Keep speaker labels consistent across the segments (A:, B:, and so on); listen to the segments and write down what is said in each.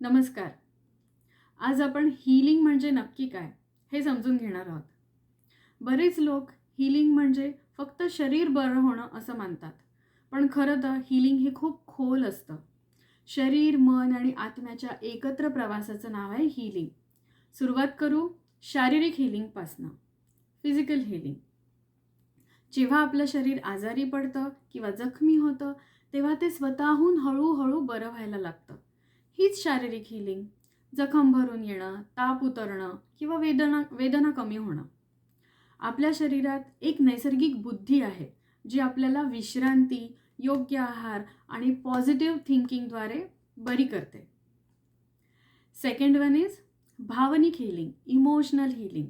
A: नमस्कार. आज आपण हीलिंग म्हणजे नक्की काय हे समजून घेणार आहोत. बरेच लोक हीलिंग म्हणजे फक्त शरीर बरं होणं असं मानतात. पण खरं तर हीलिंग हे खूप खोल असतं. शरीर, मन आणि आत्म्याच्या एकत्र प्रवासाचं नाव आहे हीलिंग. सुरुवात करू शारीरिक हीलिंगपासनं. Physical healing. जेव्हा आपलं शरीर आजारी पडतं किंवा जखमी होतं, तेव्हा ते स्वतःहून हळूहळू बरं व्हायला लागतं. हीच शारीरिक हीलिंग. जखम भरून येणं, ताप उतरणं किंवा वेदना वेदना कमी होणं. आपल्या शरीरात एक नैसर्गिक बुद्धी आहे, जी आपल्याला विश्रांती, योग्य आहार आणि पॉझिटिव्ह थिंकिंगद्वारे बरी करते. सेकंड वन इज भावनिक हीलिंग, इमोशनल हीलिंग.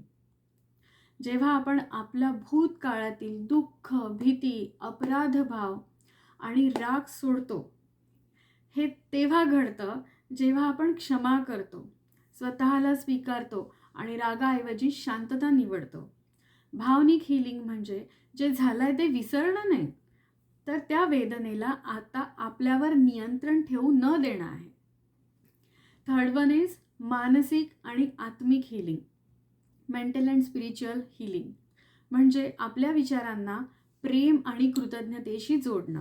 A: जेव्हा आपण आपल्या भूतकाळातील दुःख, भीती, अपराधभाव आणि राग सोडतो, हे तेव्हा घडतं जेव्हा आपण क्षमा करतो, स्वतःला स्वीकारतो आणि रागाऐवजी शांतता निवडतो. भावनिक हीलिंग म्हणजे जे झालंय ते विसरणं नाही, तर त्या वेदनेला आता आपल्यावर नियंत्रण ठेवू न देणं आहे. थर्ड वन इज मानसिक आणि आत्मिक healing, mental and spiritual healing. म्हणजे आपल्या विचारांना प्रेम आणि कृतज्ञतेशी जोडणं.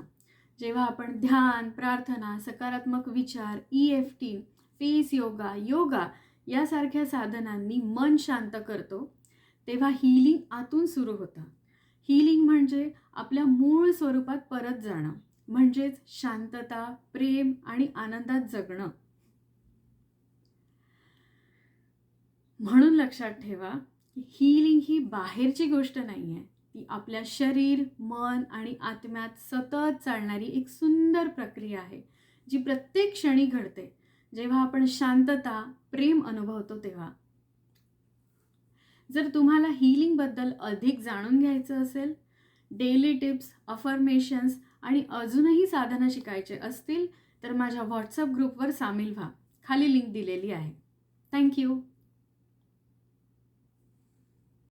A: जेव्हा आपण ध्यान, प्रार्थना, सकारात्मक विचार, EFT, फेस योगा यासारख्या साधनांनी मन शांत करतो, तेव्हा हीलिंग आतून सुरू होतं. हीलिंग म्हणजे आपल्या मूळ स्वरूपात परत जाणं, म्हणजेच शांतता, प्रेम आणि आनंदात जगणं. म्हणून लक्षात ठेवा की हीलिंग ही बाहेरची गोष्ट नाही आहे. ती आपल्या शरीर, मन आणि आत्म्यात सतत चालणारी एक सुंदर प्रक्रिया आहे, जी प्रत्येक क्षणी घडते जेव्हा आपण शांतता, प्रेम अनुभवतो तेव्हा. जर तुम्हाला हीलिंगबद्दल अधिक जाणून घ्यायचं असेल, डेली टिप्स, अफर्मेशन्स आणि अजूनही साधनं शिकायचे असतील, तर माझ्या व्हॉट्सअप ग्रुपवर सामील व्हा. खाली लिंक दिलेली आहे. थँक्यू.